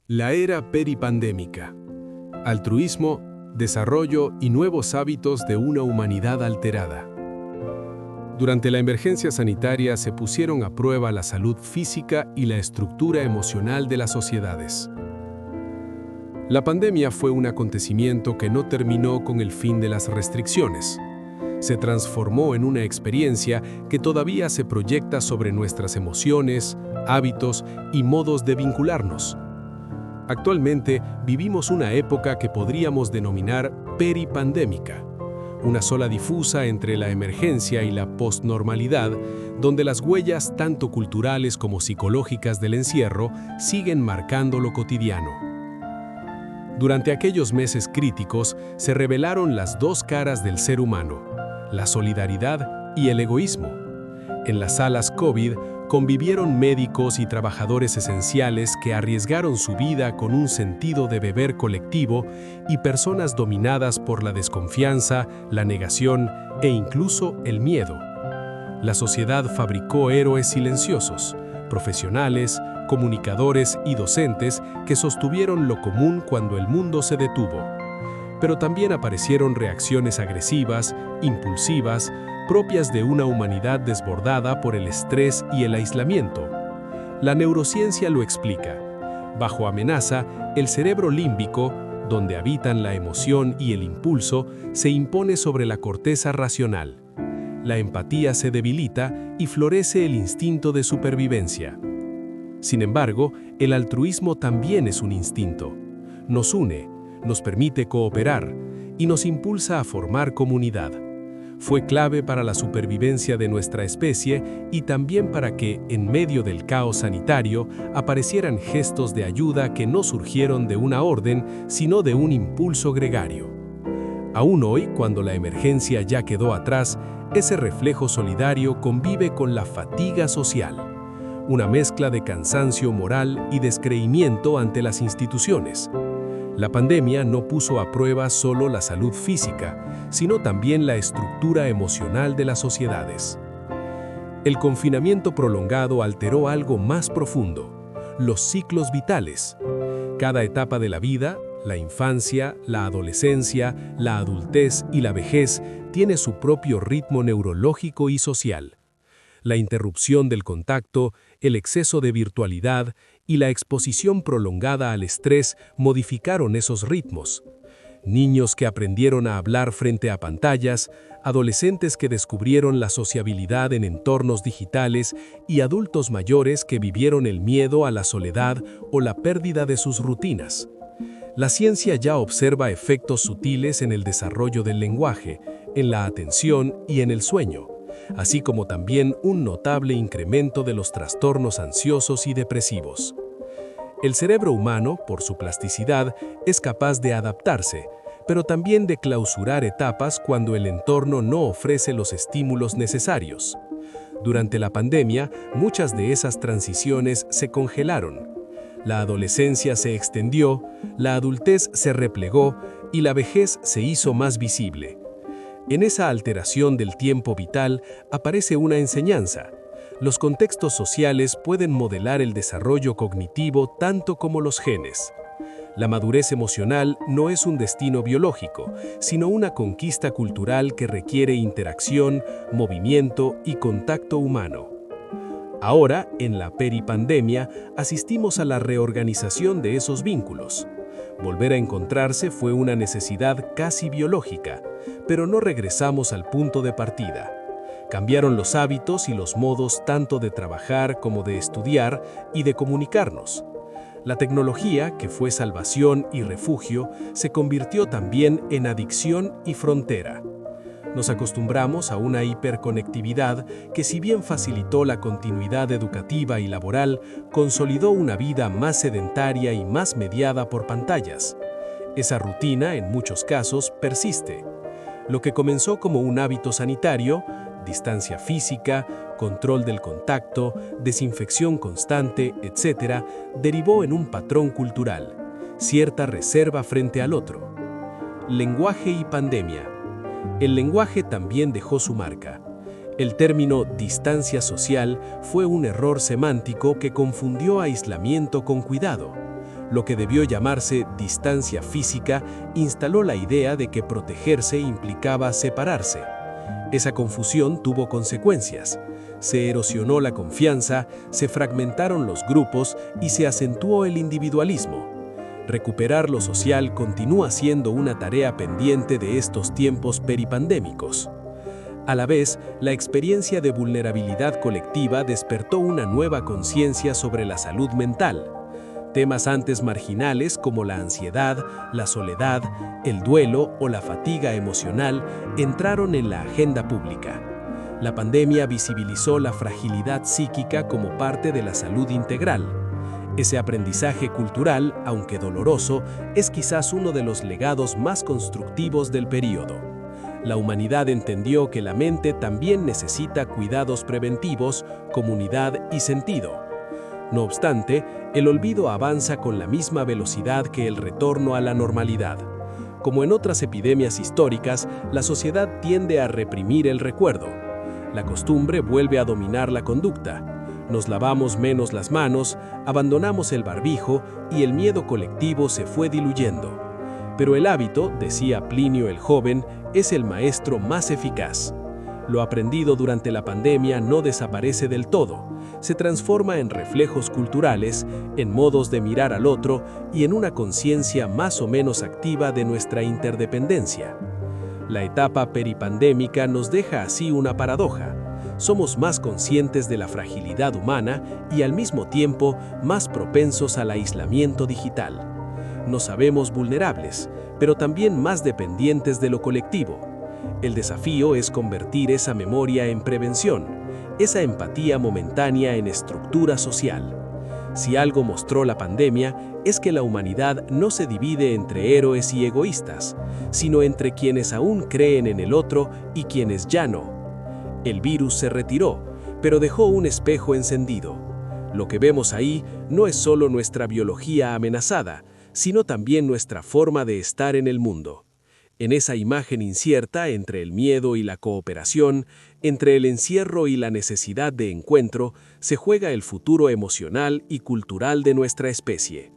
La era peripandémica. Altruismo, desarrollo y nuevos hábitos de una humanidad alterada. Durante la emergencia sanitaria se pusieron a prueba la salud física y la estructura emocional de las sociedades. La pandemia fue un acontecimiento que no terminó con el fin de las restricciones. Se transformó en una experiencia que todavía se proyecta sobre nuestras emociones, hábitos y modos de vincularnos. Actualmente vivimos una época que podríamos denominar peripandémica, una sola difusa entre la emergencia y la postnormalidad, donde las huellas tanto culturales como psicológicas del encierro siguen marcando lo cotidiano. Durante aquellos meses críticos se revelaron las dos caras del ser humano, la solidaridad y el egoísmo. En las salas COVID convivieron médicos y trabajadores esenciales que arriesgaron su vida con un sentido de deber colectivo y personas dominadas por la desconfianza, la negación e incluso el miedo. La sociedad fabricó héroes silenciosos, profesionales, comunicadores y docentes que sostuvieron lo común cuando el mundo se detuvo. Pero también aparecieron reacciones agresivas, impulsivas, propias de una humanidad desbordada por el estrés y el aislamiento. La neurociencia lo explica. Bajo amenaza, el cerebro límbico, donde habitan la emoción y el impulso, se impone sobre la corteza racional. La empatía se debilita y florece el instinto de supervivencia. Sin embargo, el altruismo también es un instinto. Nos une, nos permite cooperar y nos impulsa a formar comunidad. Fue clave para la supervivencia de nuestra especie y también para que, en medio del caos sanitario, aparecieran gestos de ayuda que no surgieron de una orden, sino de un impulso gregario. Aún hoy, cuando la emergencia ya quedó atrás, ese reflejo solidario convive con la fatiga social, una mezcla de cansancio moral y descreimiento ante las instituciones. La pandemia no puso a prueba solo la salud física, sino también la estructura emocional de las sociedades. El confinamiento prolongado alteró algo más profundo, los ciclos vitales. Cada etapa de la vida, la infancia, la adolescencia, la adultez y la vejez, tiene su propio ritmo neurológico y social. La interrupción del contacto, el exceso de virtualidad y la exposición prolongada al estrés modificaron esos ritmos. Niños que aprendieron a hablar frente a pantallas, adolescentes que descubrieron la sociabilidad en entornos digitales y adultos mayores que vivieron el miedo a la soledad o la pérdida de sus rutinas. La ciencia ya observa efectos sutiles en el desarrollo del lenguaje, en la atención y en el sueño, así como también un notable incremento de los trastornos ansiosos y depresivos. El cerebro humano, por su plasticidad, es capaz de adaptarse, pero también de clausurar etapas cuando el entorno no ofrece los estímulos necesarios. Durante la pandemia, muchas de esas transiciones se congelaron. La adolescencia se extendió, la adultez se replegó y la vejez se hizo más visible. En esa alteración del tiempo vital aparece una enseñanza. Los contextos sociales pueden modelar el desarrollo cognitivo tanto como los genes. La madurez emocional no es un destino biológico, sino una conquista cultural que requiere interacción, movimiento y contacto humano. Ahora, en la peripandemia, asistimos a la reorganización de esos vínculos. Volver a encontrarse fue una necesidad casi biológica, pero no regresamos al punto de partida. Cambiaron los hábitos y los modos tanto de trabajar como de estudiar y de comunicarnos. La tecnología, que fue salvación y refugio, se convirtió también en adicción y frontera. Nos acostumbramos a una hiperconectividad que, si bien facilitó la continuidad educativa y laboral, consolidó una vida más sedentaria y más mediada por pantallas. Esa rutina, en muchos casos, persiste. Lo que comenzó como un hábito sanitario, distancia física, control del contacto, desinfección constante, etc., derivó en un patrón cultural, cierta reserva frente al otro. Lenguaje y pandemia. El lenguaje también dejó su marca. El término distancia social fue un error semántico que confundió aislamiento con cuidado. Lo que debió llamarse distancia física instaló la idea de que protegerse implicaba separarse. Esa confusión tuvo consecuencias. Se erosionó la confianza, se fragmentaron los grupos y se acentuó el individualismo. Recuperar lo social continúa siendo una tarea pendiente de estos tiempos peripandémicos. A la vez, la experiencia de vulnerabilidad colectiva despertó una nueva conciencia sobre la salud mental. Temas antes marginales como la ansiedad, la soledad, el duelo o la fatiga emocional entraron en la agenda pública. La pandemia visibilizó la fragilidad psíquica como parte de la salud integral. Ese aprendizaje cultural, aunque doloroso, es quizás uno de los legados más constructivos del período. La humanidad entendió que la mente también necesita cuidados preventivos, comunidad y sentido. No obstante, el olvido avanza con la misma velocidad que el retorno a la normalidad. Como en otras epidemias históricas, la sociedad tiende a reprimir el recuerdo. La costumbre vuelve a dominar la conducta. Nos lavamos menos las manos, abandonamos el barbijo y el miedo colectivo se fue diluyendo. Pero el hábito, decía Plinio el Joven, es el maestro más eficaz. Lo aprendido durante la pandemia no desaparece del todo, se transforma en reflejos culturales, en modos de mirar al otro y en una conciencia más o menos activa de nuestra interdependencia. La etapa peripandémica nos deja así una paradoja. Somos más conscientes de la fragilidad humana y al mismo tiempo más propensos al aislamiento digital. Nos sabemos vulnerables, pero también más dependientes de lo colectivo. El desafío es convertir esa memoria en prevención, esa empatía momentánea en estructura social. Si algo mostró la pandemia, es que la humanidad no se divide entre héroes y egoístas, sino entre quienes aún creen en el otro y quienes ya no. El virus se retiró, pero dejó un espejo encendido. Lo que vemos ahí no es solo nuestra biología amenazada, sino también nuestra forma de estar en el mundo. En esa imagen incierta entre el miedo y la cooperación, entre el encierro y la necesidad de encuentro, se juega el futuro emocional y cultural de nuestra especie.